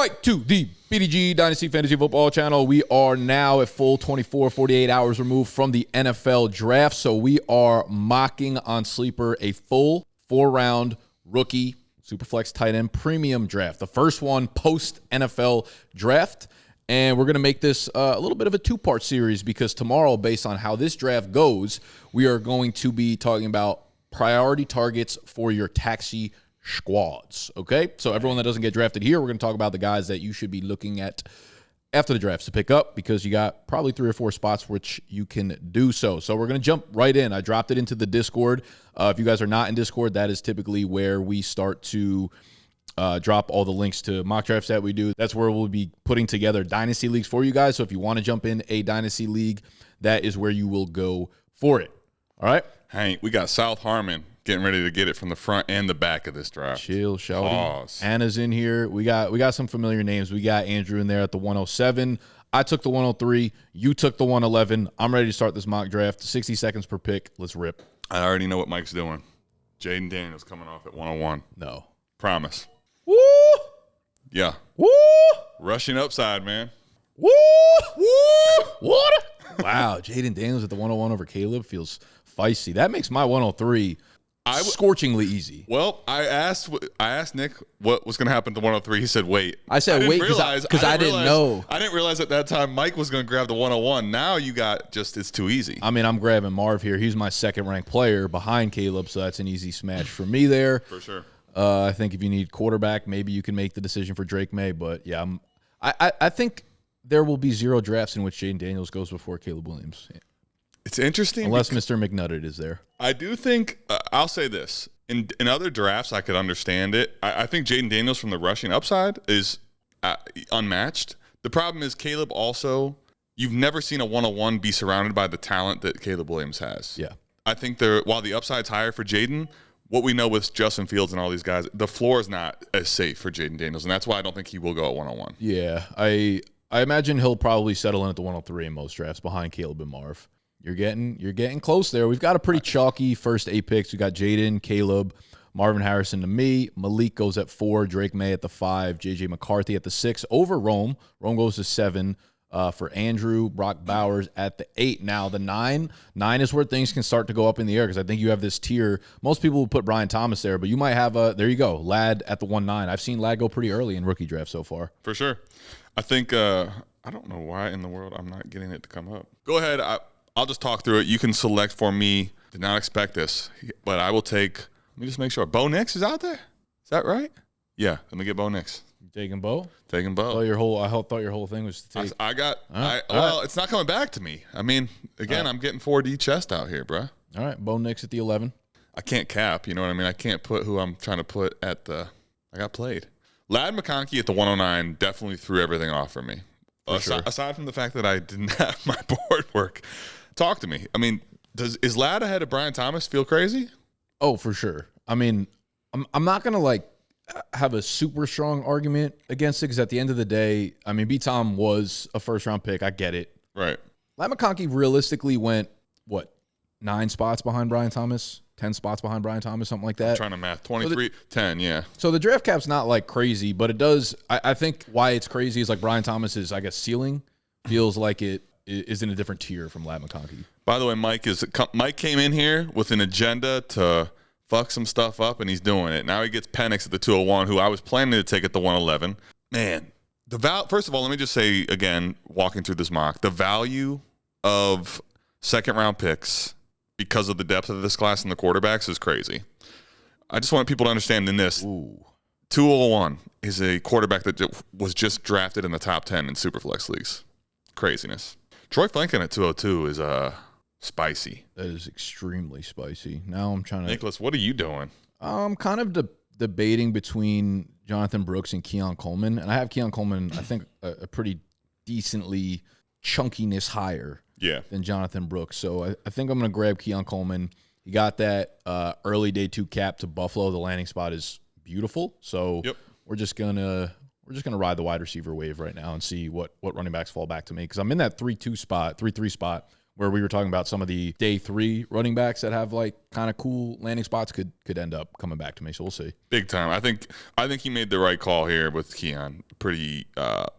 right to the BDGE Dynasty Fantasy Football channel. We are now at full 48 hours removed from the NFL draft. So we are mocking on Sleeper a full 4-round rookie superflex tight end premium draft. The first one post-NFL draft. And we're going to make this a little bit of a two-part series because tomorrow, based on how this draft goes, we are going to be talking about priority targets for your taxi squads, okay? So everyone that doesn't get drafted here, we're going to talk about the guys that you should be looking at after the drafts to pick up because you got probably 3 or 4 spots which you can do so. So we're going to jump right in. I dropped it into the Discord. If you guys are not in Discord, that is typically where we start to drop all the links to mock drafts that we do. That's where we'll be putting together Dynasty leagues for you guys. So if you want to jump in a Dynasty league, that is where you will go for it. All right? Hank, we got South Harmon getting ready to get it from the front and the back of this draft. Chill, shouty. Anna's in here. We got some familiar names. We got Andrew in there at the 107. I took the 103. You took the 111. I'm ready to start this mock draft. 60 seconds per pick. Let's rip. I already know what Mike's doing. Jaden Daniels coming off at 101. No. Promise. Woo! Yeah. Woo! Rushing upside, man. Woo! Woo! Water! Wow, Jaden Daniels at the 101 over Caleb feels feisty. That makes my 103 scorchingly easy. Well, I asked Nick what was going to happen to 103. He said, wait. I said, wait, because I didn't know. I didn't realize at that time Mike was going to grab the 101. Now you got it's too easy. I mean, I'm grabbing Marv here. He's my second-ranked player behind Caleb, so that's an easy smash for me there. For sure. I think if you need quarterback, maybe you can make the decision for Drake May. But, yeah, I think there will be 0 drafts in which Jaden Daniels goes before Caleb Williams. It's interesting. Unless Mr. McNutted is there. I do think, I'll say this. In other drafts, I could understand it. I think Jaden Daniels from the rushing upside is unmatched. The problem is Caleb also, you've never seen a 101 be surrounded by the talent that Caleb Williams has. Yeah. I think while the upside's higher for Jaden, what we know with Justin Fields and all these guys, the floor is not as safe for Jaden Daniels, and that's why I don't think he will go at 101. Yeah. I imagine he'll probably settle in at the 103 in most drafts behind Caleb and Marv. You're getting close there. We've got a pretty chalky first 8 picks. We got Jaden, Caleb, Marvin Harrison to me. Malik goes at 4. Drake May at the 5. JJ McCarthy at the 6. Over Rome. Rome goes to 7 for Andrew. Brock Bowers at the 8. Now the 9 is where things can start to go up in the air because I think you have this tier. Most people will put Brian Thomas there, but you might have there you go, Ladd at the 1-9. I've seen Ladd go pretty early in rookie draft so far. For sure. I think I don't know why in the world I'm not getting it to come up. Go ahead. I'll just talk through it. You can select for me. Did not expect this, but I will take. Let me just make sure. Bo Nix is out there. Is that right? Yeah. Let me get Bo Nix. You taking Bo? Taking Bo. I thought your whole thing was to take. It's not coming back to me. I mean, again, I'm getting 4D chest out here, bro. All right, Bo Nix at the 11. I can't cap. You know what I mean? I can't put who I'm trying to put at the. I got played. Ladd McConkey at the 109 definitely threw everything off for me. Aside from the fact that I didn't have my board work. Talk to me. I mean, is Ladd ahead of Brian Thomas feel crazy? Oh, for sure. I mean, I'm not going to, have a super strong argument against it because at the end of the day, I mean, B-Tom was a first-round pick. I get it. Right. Ladd McConkey realistically went, 9 spots behind Brian Thomas? 10 spots behind Brian Thomas, something like that? I'm trying to math. 23, 10, yeah. So the draft cap's not, crazy, but it does – I think why it's crazy is, Brian Thomas's, ceiling feels like it is in a different tier from Ladd McConkey. By the way, Mike came in here with an agenda to fuck some stuff up, and he's doing it. Now he gets Penix at the 201, who I was planning to take at the 111. Man, first of all, let me just say again, walking through this mock, the value of second-round picks because of the depth of this class and the quarterbacks is crazy. I just want people to understand in this. Ooh. 201 is a quarterback that was just drafted in the top 10 in Superflex leagues. Craziness. Troy Flankin at 202 is spicy. That is extremely spicy. Now I'm trying to... Nicholas, what are you doing? I'm kind of debating between Jonathan Brooks and Keon Coleman. And I have Keon Coleman, I think, a pretty decently chunkiness higher than Jonathan Brooks. So I think I'm going to grab Keon Coleman. He got that early day 2 cap to Buffalo. The landing spot is beautiful. So we're just going to ride the wide receiver wave right now and see what running backs fall back to me because I'm in that 3-2 spot, 3-3 spot where we were talking about some of the day 3 running backs that have like kind of cool landing spots could end up coming back to me. So we'll see. Big time. I think he made the right call here with Keon.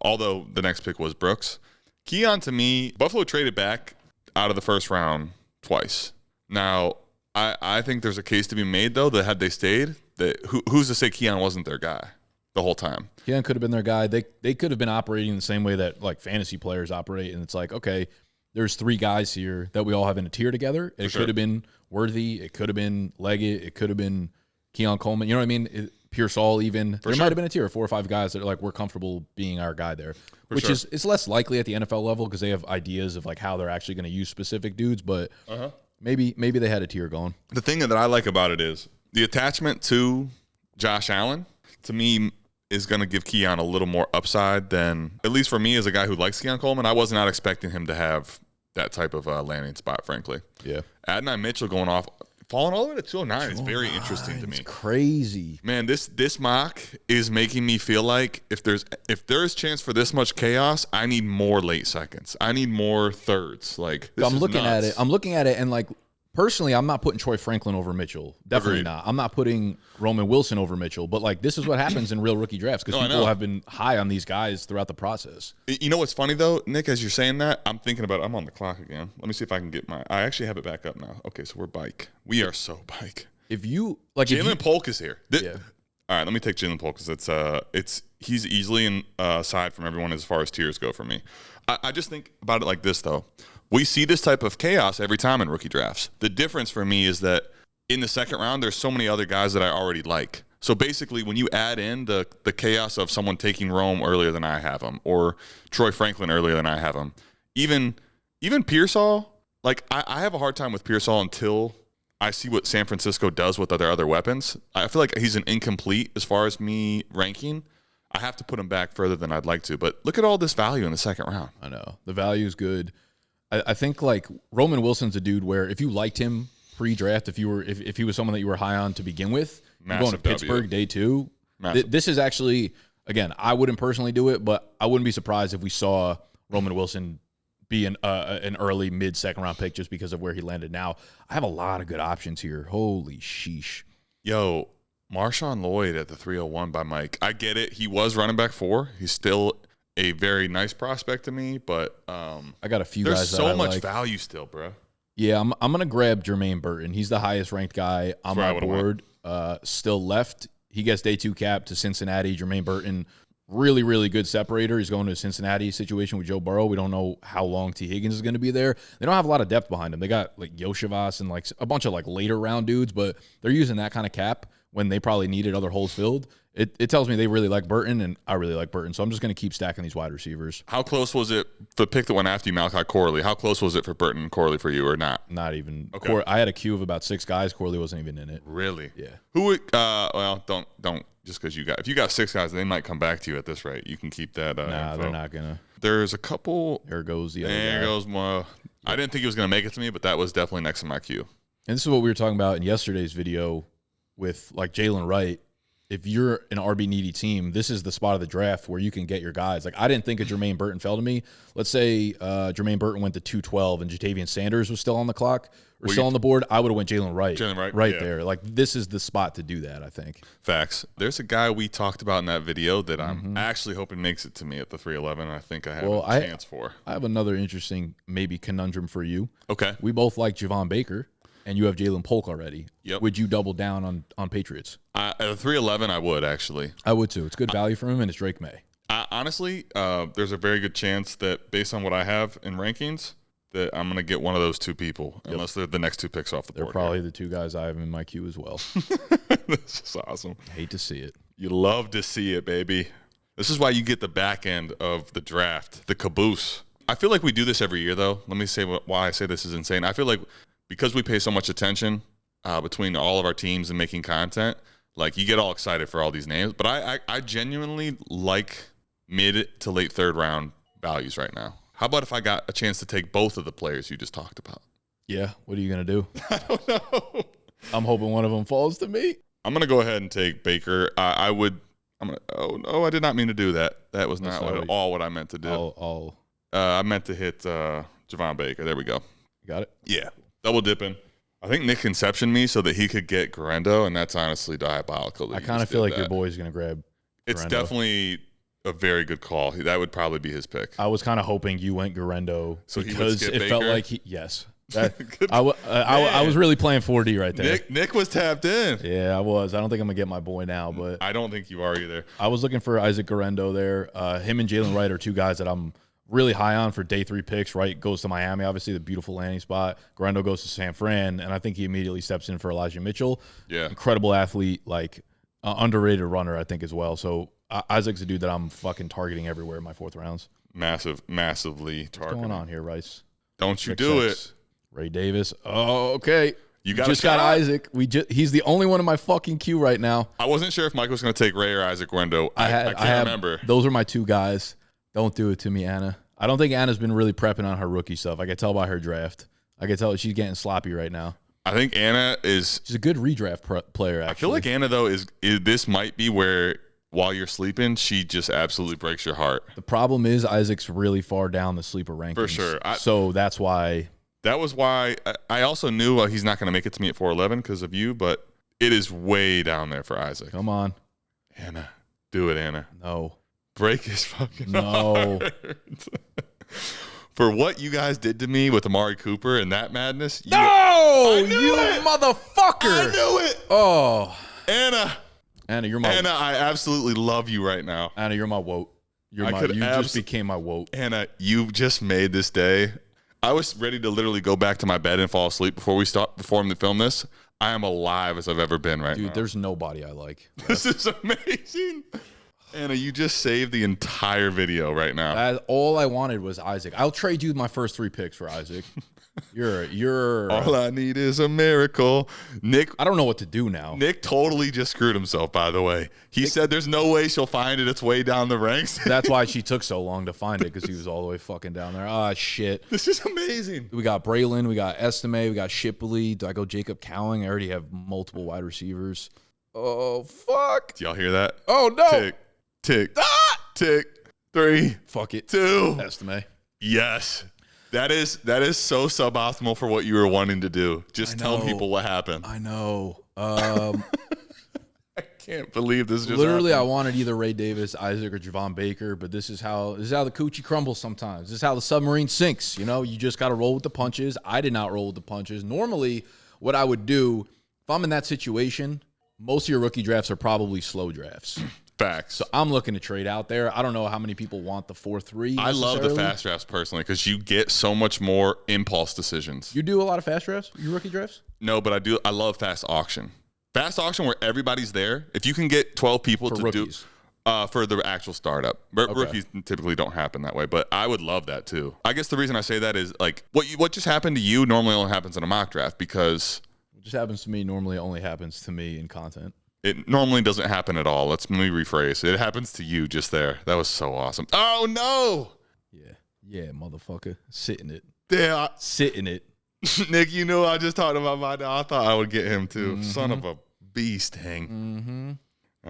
Although the next pick was Brooks. Keon, to me, Buffalo traded back out of the first round twice. Now, I think there's a case to be made, though, that had they stayed, that who's to say Keon wasn't their guy the whole time? Keon could have been their guy. They could have been operating the same way that like fantasy players operate, and it's like, okay, there's 3 guys here that we all have in a tier together. It could have been Worthy. It could have been Leggett. It could have been Keon Coleman. You know what I mean? Pearsall even. There might have been a tier of 4 or 5 guys that are like, we're comfortable being our guy there, which is it's less likely at the NFL level because they have ideas of like how they're actually going to use specific dudes, but maybe they had a tier going. The thing that I like about it is the attachment to Josh Allen, to me, is going to give Keon a little more upside than, at least for me as a guy who likes Keon Coleman, I was not expecting him to have that type of landing spot, frankly. Yeah. Adonai Mitchell going off, falling all the way to 209 is very interesting to me. It's crazy. Man, this mock is making me feel like if there's chance for this much chaos, I need more late seconds. I need more thirds. Like I'm looking at it and like personally, I'm not putting Troy Franklin over Mitchell. Definitely Agreed. not. I'm not putting Roman Wilson over Mitchell. But like this is what happens in real rookie drafts because people have been high on these guys throughout the process. You know what's funny though, Nick? As you're saying that, I'm thinking about. I'm on the clock again. Let me see if I can get I actually have it back up now. Okay, so we're bike. We are so bike. If you like, Jalen Polk is here. Yeah. All right, let me take Jalen Polk because he's easily in aside from everyone as far as tiers go for me. I just think about it like this though. We see this type of chaos every time in rookie drafts. The difference for me is that in the second round, there's so many other guys that I already like. So basically, when you add in the chaos of someone taking Rome earlier than I have him, or Troy Franklin earlier than I have him, even Pearsall, like I have a hard time with Pearsall until I see what San Francisco does with their other weapons. I feel like he's an incomplete as far as me ranking. I have to put him back further than I'd like to. But look at all this value in the second round. I know. The value is good. I think like Roman Wilson's a dude where if you liked him pre-draft, if he was someone that you were high on to begin with, you're going to Pittsburgh day 2. This is actually, again, I wouldn't personally do it, but I wouldn't be surprised if we saw Roman Wilson be an early mid-second round pick just because of where he landed. Now, I have a lot of good options here. Holy sheesh. Yo, Marshawn Lloyd at the 301 by Mike. I get it. He was running back 4. He's still a very nice prospect to me, but I got a few there's guys that so I much like. value still, bro. Yeah, I'm gonna grab Jermaine Burton. He's the highest ranked guy on my board. Still left. He gets day 2 cap to Cincinnati. Jermaine Burton, really, really good separator. He's going to a Cincinnati situation with Joe Burrow. We don't know how long T. Higgins is going to be there. They don't have a lot of depth behind him. They got like Yoshivas and like a bunch of like later round dudes, but they're using that kind of cap when they probably needed other holes filled. It tells me they really like Burton, and I really like Burton. So I'm just going to keep stacking these wide receivers. How close was it, the pick that went after you, Malachi Corley? How close was it for Burton and Corley for you or not? Not even. Okay. I had a queue of about 6 guys. Corley wasn't even in it. Really? Yeah. Who would, well, don't, just because if you got 6 guys, they might come back to you at this rate. You can keep that. Nah, info. they're not going to. There's a couple. There goes the other There guy. goes more. I didn't think he was going to make it to me, but that was definitely next in my queue. And this is what we were talking about in yesterday's video with like Jalen Wright. If you're an RB needy team, this is the spot of the draft where you can get your guys. Like I didn't think a Jermaine Burton fell to me. Let's say Jermaine Burton went to 212 and Jatavian Sanders was still on the clock or still on the board. I would have went Jalen Wright. Right there. Like this is the spot to do that, I think. Facts. There's a guy we talked about in that video that I'm actually hoping makes it to me at the 311, and I think I have a chance for. I have another interesting maybe conundrum for you. Okay. We both like Javon Baker. And you have Jalen Polk already. Yep. Would you double down on Patriots? At a 311, I would actually. I would too. It's good value for him, and it's Drake May. Honestly, there's a very good chance that based on what I have in rankings, that I'm going to get one of those 2 people, unless they're the next 2 picks off the board. They're probably the 2 guys I have in my queue as well. This is awesome. Hate to see it. You love to see it, baby. This is why you get the back end of the draft, the caboose. I feel like we do this every year, though. Let me say why I say this is insane. I feel like because we pay so much attention between all of our teams and making content, like you get all excited for all these names. But I genuinely like mid to late 3rd round values right now. How about if I got a chance to take both of the players you just talked about? Yeah. What are you going to do? I don't know. I'm hoping one of them falls to me. I'm going to go ahead and take Baker. Oh, no, I did not mean to do that. That was not at all what I meant to do. I'll I meant to hit Javon Baker. There we go. You got it? Yeah. Double dipping. I think Nick inceptioned me so that he could get Guerrero, and that's honestly diabolical. I kind of feel like your boy's going to grab It's Guerrero. definitely a very good call. That would probably be his pick. I was kind of hoping you went Guerrero So because he would skip it felt Baker? like yes. I was really playing 4D right there. Nick was tapped in. Yeah, I was. I don't think I'm going to get my boy now, but I don't think you are either. I was looking for Isaac Guerrero there. Him and Jalen Wright are two guys that I'm really high on for day 3 picks. Wright goes to Miami, obviously the beautiful landing spot. Guerrero goes to San Fran, and I think he immediately steps in for Elijah Mitchell. Yeah. Incredible athlete, like underrated runner, I think, as well. So Isaac's a dude that I'm fucking targeting everywhere in my 4th rounds. Massively targeting. What's going on here, Rice? Don't you do it. Ray Davis. Oh, okay. You just got Isaac. He's the only one in my fucking queue right now. I wasn't sure if Mike was going to take Ray or Isaac Guerrero. I can't remember. Those are my 2 guys. Don't do it to me, Anna. I don't think Anna's been really prepping on her rookie stuff. I can tell by her draft. I can tell she's getting sloppy right now. I think Anna is. She's a good redraft player, actually. I feel like Anna, though, is this might be where while you're sleeping, she just absolutely breaks your heart. The problem is Isaac's really far down the sleeper rankings. For sure. So that's why. That was why I also knew he's not going to make it to me at 411 because of you, but it is way down there for Isaac. Come on. Anna. Do it, Anna. No. Break his fucking heart. For what you guys did to me with Amari Cooper and that madness. You motherfucker. I knew it. Oh. Anna, you're my Anna, I absolutely love you right now. Anna, you're my woat. You just became my woat. Anna, you just made this day. I was ready to literally go back to my bed and fall asleep before we film this. I am alive as I've ever been right now. Dude, there's nobody I like. This is amazing. Anna, you just saved the entire video right now. All I wanted was Isaac. I'll trade you my first 3 picks for Isaac. You're all I need is a miracle. Nick, I don't know what to do now. Nick totally just screwed himself, by the way. He said there's no way she'll find it. It's way down the ranks. That's why she took so long to find it, because he was all the way fucking down there. Ah, shit. This is amazing. We got Braylon, we got Estime, we got Shipley. Do I go Jacob Cowing? I already have multiple wide receivers. Oh, fuck. Do y'all hear that? Oh, no. Tick. Tick. 3. Fuck it. 2. Estime. Yes. That is so suboptimal for what you were wanting to do. Just tell people what happened. I know. I can't believe this just literally happened. I wanted either Ray Davis, Isaac, or Javon Baker, but this is how the coochie crumbles sometimes. This is how the submarine sinks. You know, you just got to roll with the punches. I did not roll with the punches. Normally, what I would do if I'm in that situation, most of your rookie drafts are probably slow drafts. Facts. So I'm looking to trade out there. I don't know how many people want the 4-3. I love the fast drafts personally because you get so much more impulse decisions. You do a lot of fast drafts? Your rookie drafts? No, but I do. I love fast auction. Fast auction where everybody's there. If you can get 12 people for to rookies. For the actual startup. Okay. Rookies typically don't happen that way, but I would love that too. I guess the reason I say that is like what just happened to you normally only happens in a mock draft because what just happens to me normally only happens to me in content. It normally doesn't happen at all. Let me rephrase. It happens to you just there. That was so awesome. Oh, no. Yeah, motherfucker. Sit in it. Yeah. Sit in it. Nick, you know I just talked about my dad. I thought I would get him too. Mm-hmm. Son of a beast, Hang. Mm-hmm.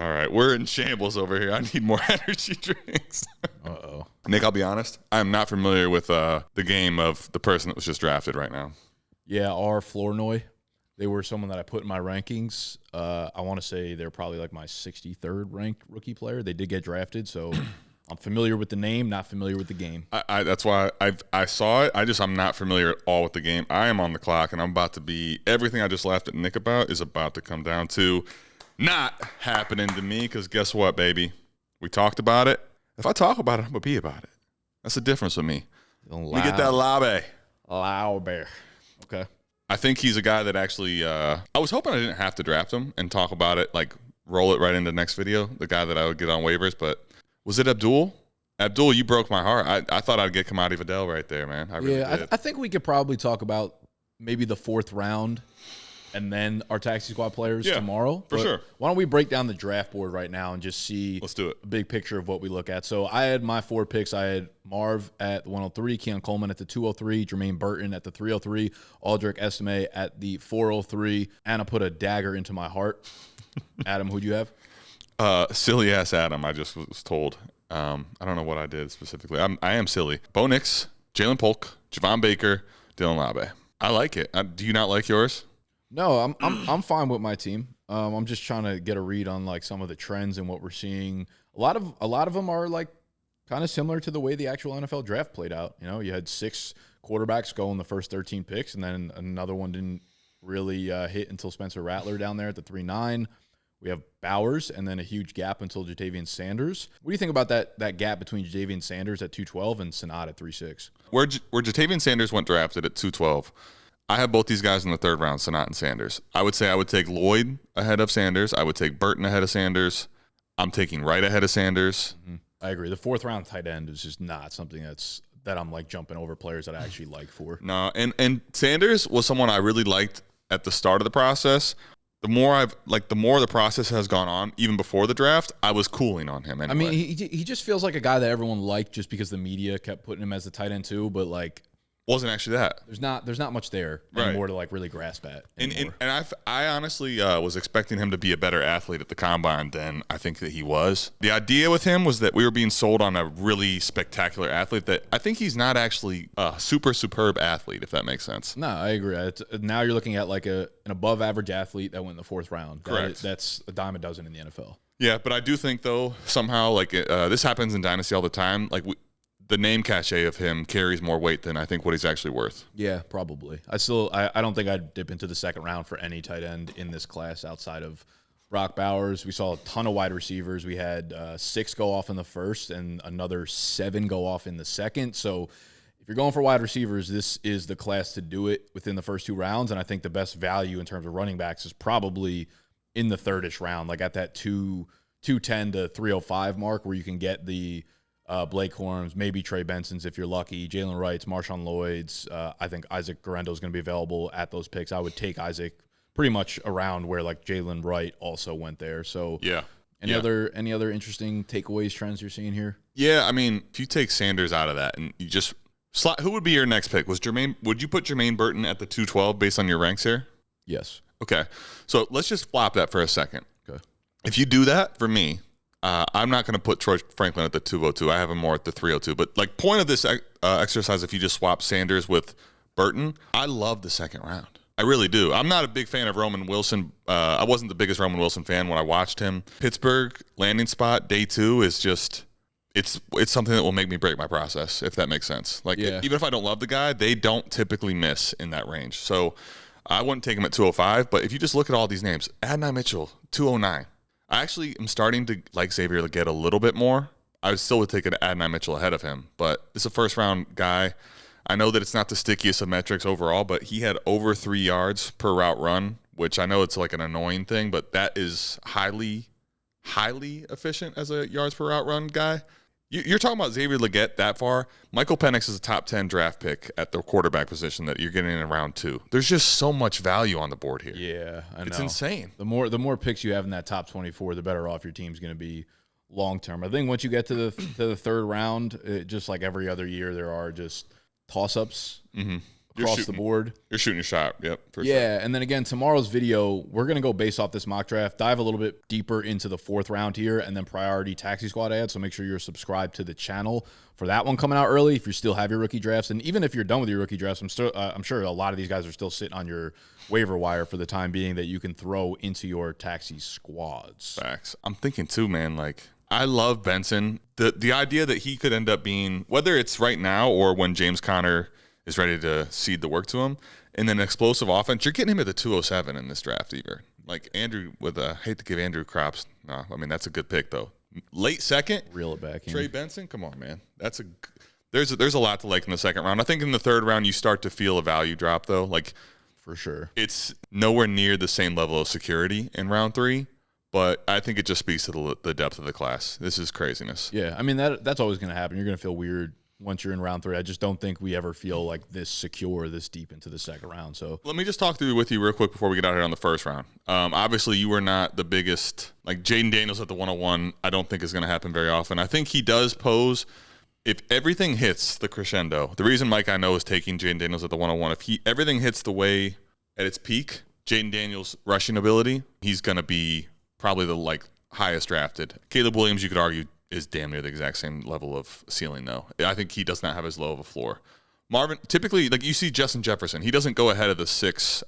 All right. We're in shambles over here. I need more energy drinks. Uh-oh. Nick, I'll be honest. I'm not familiar with the game of the person that was just drafted right now. Yeah, our Flournoy. They were someone that I put in my rankings. I want to say they're probably like my 63rd ranked rookie player. They did get drafted, so I'm familiar with the name, not familiar with the game. That's why I saw it. I'm not familiar at all with the game. I am on the clock, and I'm about to be – everything I just laughed at Nick about is about to come down to not happening to me because guess what, baby? We talked about it. If I talk about it, I'm going to be about it. That's the difference with me. Let me get that labe. Lauber. Okay. I think he's a guy that actually I was hoping I didn't have to draft him and talk about it, like roll it right into the next video, the guy that I would get on waivers. But was it Abdul? Abdul, you broke my heart. I thought I'd get Kamadi Vidal right there, man. I really did. I think we could probably talk about maybe the 4th round and then our taxi squad players tomorrow. For sure. Why don't we break down the draft board right now and just see Let's do it. A big picture of what we look at. So I had my 4 picks. I had Marv at the 103, Keon Coleman at the 203, Jermaine Burton at the 303, Aldrich Estime at the 403. Anna put a dagger into my heart. Adam, who'd you have? Silly ass Adam, I just was told. I don't know what I did specifically. I am silly. Bo Nix, Jalen Polk, Javon Baker, Dylan Labe. I like it. Do you not like yours? No, I'm fine with my team. I'm just trying to get a read on like some of the trends and what we're seeing. A lot of them are like kind of similar to the way the actual NFL draft played out. You know, you had 6 quarterbacks go in the first 13 picks, and then another one didn't really hit until Spencer Rattler down there at the 3-9. We have Bowers, and then a huge gap until Jatavian Sanders. What do you think about that gap between Jatavian Sanders at 212 and Senat at 3-6? Where Jatavian Sanders went drafted at 212, I have both these guys in the 3rd round, Senat and Sanders. I would say I would take Lloyd ahead of Sanders. I would take Burton ahead of Sanders. I'm taking Wright ahead of Sanders. Mm-hmm. I agree. The 4th round tight end is just not something that I'm like jumping over players that I actually like for. No, and Sanders was someone I really liked at the start of the process. The more the process has gone on, even before the draft, I was cooling on him anyway. I mean, he just feels like a guy that everyone liked just because the media kept putting him as the tight end too, but like wasn't actually that. There's not much there anymore to like really grasp at. And I honestly was expecting him to be a better athlete at the combine than I think that he was. The idea with him was that we were being sold on a really spectacular athlete that I think he's not actually a superb athlete, if that makes sense. No, I agree. Now you're looking at like an above average athlete that went in the 4th round. Correct. That's a dime a dozen in the NFL. Yeah, but I do think though somehow like this happens in Dynasty all the time. Like the name cachet of him carries more weight than I think what he's actually worth. Yeah, probably. I don't think I'd dip into the 2nd round for any tight end in this class outside of Brock Bowers. We saw a ton of wide receivers. We had 6 go off in the 1st and another 7 go off in the 2nd. So if you're going for wide receivers, this is the class to do it within the first 2 rounds. And I think the best value in terms of running backs is probably in the 3rd-ish round, like at that 210 to 305 mark where you can get the Blake Horns, maybe Trey Benson's if you're lucky, Jalen Wright's, Marshawn Lloyd's. I think Isaac Guerendo is going to be available at those picks. I would take Isaac pretty much around where like Jalen Wright also went there. So yeah. Any other interesting takeaways, trends you're seeing here? Yeah, I mean, if you take Sanders out of that and you just slot, who would be your next pick? Would you put Jermaine Burton at the 212 based on your ranks here? Yes. Okay, so let's just flop that for a second. Okay. If you do that for me, I'm not going to put Troy Franklin at the 202. I have him more at the 302. But like point of this exercise, if you just swap Sanders with Burton, I love the 2nd round. I really do. I'm not a big fan of Roman Wilson. I wasn't the biggest Roman Wilson fan when I watched him. Pittsburgh landing spot day 2 is just it's something that will make me break my process, if that makes sense. Like even if I don't love the guy, they don't typically miss in that range. So I wouldn't take him at 205. But if you just look at all these names, Adonai Mitchell 209. I actually am starting to like Xavier Legette a little bit more. I still would take an Adonai Mitchell ahead of him, but it's a 1st-round guy. I know that it's not the stickiest of metrics overall, but he had over 3 yards per route run, which I know it's like an annoying thing, but that is highly, highly efficient as a yards per route run guy. You're talking about Xavier Legette that far. Michael Penix is a top 10 draft pick at the quarterback position that you're getting in round 2. There's just so much value on the board here. Yeah, I know. It's insane. The more picks you have in that top 24, the better off your team's going to be long term. I think once you get to the 3rd round, just like every other year, there are just toss-ups across the board. You're shooting your shot. Yep. Sure. And then again, tomorrow's video, we're going to go based off this mock draft, dive a little bit deeper into the 4th round here, and then priority taxi squad ads. So make sure you're subscribed to the channel for that one coming out early if you still have your rookie drafts. And even if you're done with your rookie drafts, I'm sure a lot of these guys are still sitting on your waiver wire for the time being that you can throw into your taxi squads. Facts. I'm thinking too, man, like I love Benson. The idea that he could end up being, whether it's right now or when James Conner is ready to cede the work to him, and then explosive offense, you're getting him at the 207 in this draft either. Like Andrew, hate to give Andrew Crops. No, I mean, that's a good pick, though. Late 2nd. Reel it back in. Trey Benson, come on, man. There's a lot to like in the 2nd round. I think in the 3rd round, you start to feel a value drop, though. Like, for sure. It's nowhere near the same level of security in round 3. But I think it just speaks to the depth of the class. This is craziness. Yeah, I mean, that's always going to happen. You're going to feel weird once you're in round 3. I just don't think we ever feel like this secure this deep into the 2nd round. So let me just talk through with you real quick before we get out here on the 1st round. Obviously, you were not the biggest. Like Jaden Daniels at the 101, I don't think is going to happen very often. I think he does pose, if everything hits the crescendo, the reason Mike I know is taking Jaden Daniels at the 101, if everything hits the way at its peak, Jaden Daniels' rushing ability, he's going to be probably the highest drafted. Caleb Williams, you could argue, is damn near the exact same level of ceiling, though. I think he does not have as low of a floor. Marvin, typically, like you see Justin Jefferson, he doesn't go ahead of the 6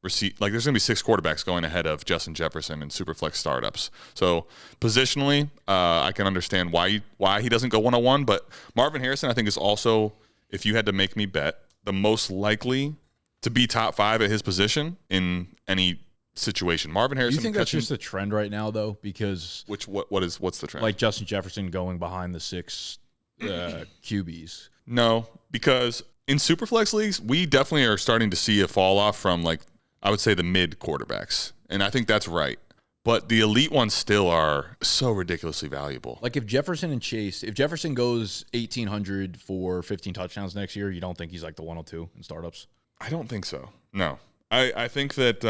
receipt. Like there's going to be 6 quarterbacks going ahead of Justin Jefferson in superflex startups. So positionally, I can understand why he doesn't go 101. But Marvin Harrison, I think, is also, if you had to make me bet, the most likely to be top 5 at his position in any situation. Marvin Harrison. Do you think that's just a trend right now, though? Because what's the trend? Like Justin Jefferson going behind the 6 QBs. No, because in superflex leagues, we definitely are starting to see a fall off from, like, I would say the mid quarterbacks, and I think that's right. But the elite ones still are so ridiculously valuable. Like if Jefferson goes 1,800 for 15 touchdowns next year, you don't think he's like the 102 in startups? I don't think so. No, I think that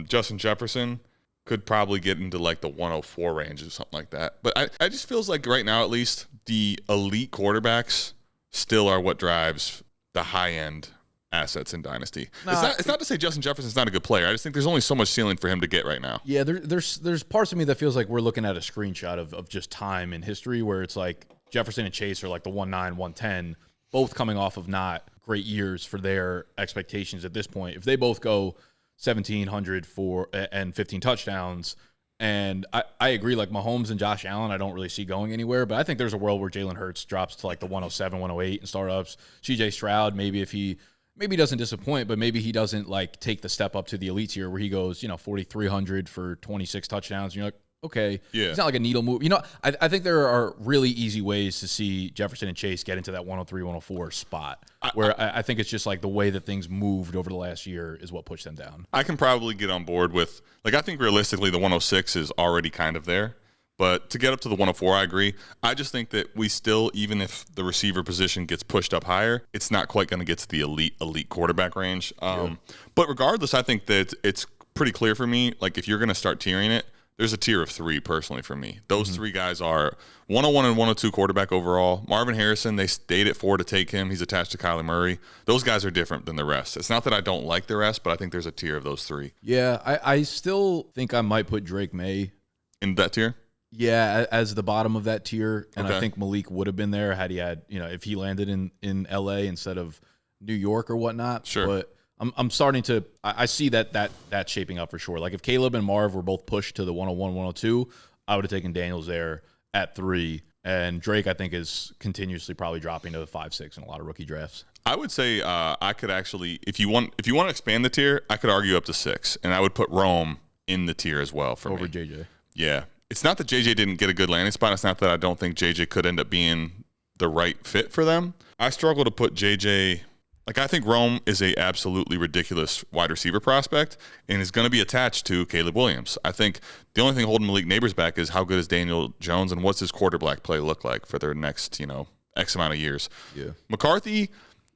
Justin Jefferson could probably get into like the 104 range or something like that. But I just feels like right now, at least, the elite quarterbacks still are what drives the high-end assets in Dynasty. It's not to say Justin Jefferson's not a good player. I just think there's only so much ceiling for him to get right now. Yeah, there's parts of me that feels like we're looking at a screenshot of just time in history where it's like Jefferson and Chase are like the 1.9, 110, both coming off of not great years for their expectations at this point. If they both go 1,700 and 15 touchdowns, and I agree, like Mahomes and Josh Allen, I don't really see going anywhere, but I think there's a world where Jalen Hurts drops to like the 107, 108 in startups. CJ Stroud, maybe he doesn't disappoint, but maybe he doesn't like take the step up to the elite tier where he goes, 4,300 for 26 touchdowns. And you're like, okay, yeah, it's not like a needle move. I think there are really easy ways to see Jefferson and Chase get into that 103, 104 spot where I think it's just like the way that things moved over the last year is what pushed them down. I can probably get on board with, like, I think realistically the 106 is already kind of there. But to get up to the 104, I agree. I just think that we still, even if the receiver position gets pushed up higher, it's not quite going to get to the elite quarterback range. But regardless, I think that it's pretty clear for me, like if you're going to start tiering it, there's a tier of 3 personally for me. Those 3 guys are 101 and 102 quarterback overall. Marvin Harrison, they stayed at 4 to take him. He's attached to Kyler Murray. Those guys are different than the rest. It's not that I don't like the rest, but I think there's a tier of those 3. Yeah, I still think I might put Drake May in that tier. Yeah, as the bottom of that tier, and okay. I think Malik would have been there had he had, if he landed in LA instead of New York or whatnot. Sure. But I'm starting to I see that shaping up for sure. Like if Caleb and Marv were both pushed to the 101, 102, I would have taken Daniels there at 3, and Drake I think is continuously probably dropping to the 5, 6 in a lot of rookie drafts. I would say I could actually, if you want to expand the tier, I could argue up to 6, and I would put Rome in the tier as well for over me. JJ. Yeah. It's not that JJ didn't get a good landing spot. It's not that I don't think JJ could end up being the right fit for them. I struggle to put JJ, like I think Rome is a absolutely ridiculous wide receiver prospect and is going to be attached to Caleb Williams. I think the only thing holding Malik Neighbors back is how good is Daniel Jones and what's his quarterback play look like for their next, X amount of years. Yeah. McCarthy,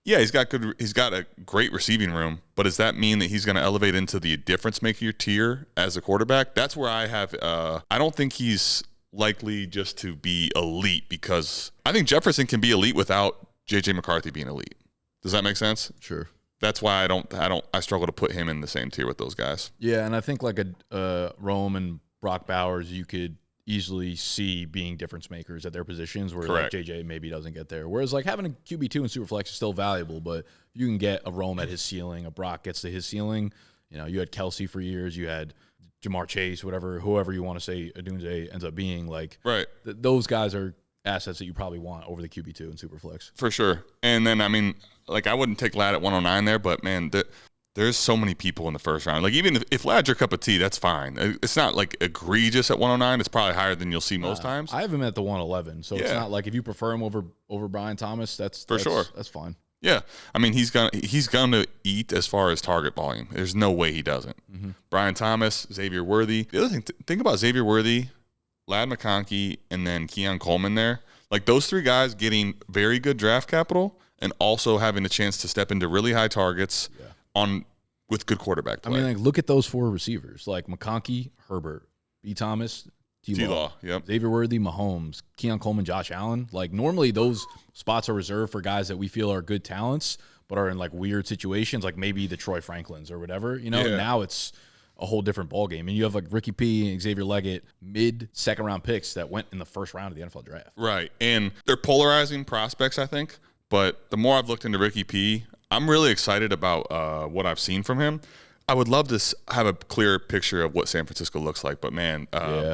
yeah, he's got a great receiving room, but does that mean that he's going to elevate into the difference maker tier as a quarterback? That's where I have I don't think he's likely just to be elite, because I think Jefferson can be elite without JJ McCarthy being elite. Does that make sense? Sure. That's why I struggle to put him in the same tier with those guys. Yeah, and I think like a Rome and Brock Bowers, you could easily see being difference makers at their positions where like JJ maybe doesn't get there. Whereas like having a QB2 in Superflex is still valuable, but you can get a Rome at his ceiling, a Brock gets to his ceiling. You had Kelsey for years, you had Jamar Chase, whoever you want to say Adunze ends up being. Like those guys are assets that you probably want over the QB2 in Superflex. For sure. And then, I mean, like I wouldn't take Ladd at 109 there, but man, there's so many people in the first round. Like even if Ladd's your cup of tea, that's fine. It's not like egregious at 109. It's probably higher than you'll see most times. I have him at the 111, so it's not like if you prefer him over Brian Thomas, that's sure. That's fine. Yeah, I mean he's gonna eat as far as target volume. There's no way he doesn't. Mm-hmm. Brian Thomas, Xavier Worthy. The other thing, think about Xavier Worthy, Ladd McConkey, and then Keon Coleman there. Like those 3 guys getting very good draft capital and also having a chance to step into really high targets with good quarterback play. I mean, like, look at those 4 receivers, like McConkey, Herbert, B. Thomas, T-Law, yep. Xavier Worthy, Mahomes, Keon Coleman, Josh Allen. Like, normally those spots are reserved for guys that we feel are good talents but are in, like, weird situations, like maybe the Troy Franklins or whatever. Now it's a whole different ballgame. And you have, like, Ricky P. and Xavier Leggett, mid-second-round picks that went in the first round of the NFL draft. Right, and they're polarizing prospects, I think. But the more I've looked into Ricky P, I'm really excited about what I've seen from him. I would love to have a clearer picture of what San Francisco looks like. But, man,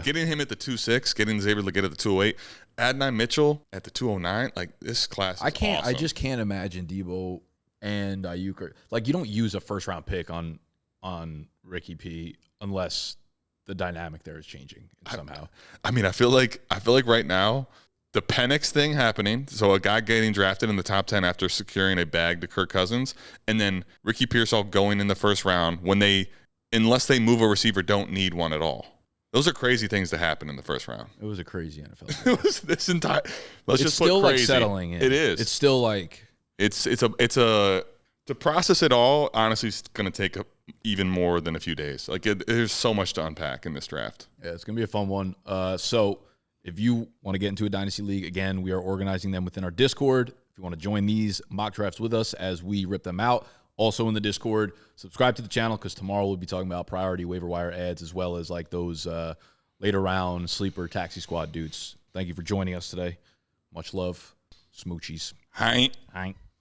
getting him at the 2.6, getting Xavier Legette at the 2.08, Adonai Mitchell at the 2.09, like, this class is awesome. I just can't imagine Debo and Ayuk like, you don't use a first-round pick on Ricky P unless the dynamic there is changing somehow. I mean, I feel like right now the Penix thing happening, so a guy getting drafted in the top 10 after securing a bag to Kirk Cousins, and then Ricky Pearsall going in the first round when unless they move a receiver, don't need one at all. Those are crazy things to happen in the first round. It was a crazy NFL. It was this entire. It's just still put crazy. Like settling in. It is. It's still like it's to process it all. Honestly, it's going to take even more than a few days. Like there's so much to unpack in this draft. Yeah, it's going to be a fun one. So if you want to get into a Dynasty League, again, we are organizing them within our Discord. If you want to join these mock drafts with us as we rip them out, also in the Discord, subscribe to the channel because tomorrow we'll be talking about priority waiver wire ads as well as like those later round sleeper taxi squad dudes. Thank you for joining us today. Much love. Smoochies. Hi. Hi.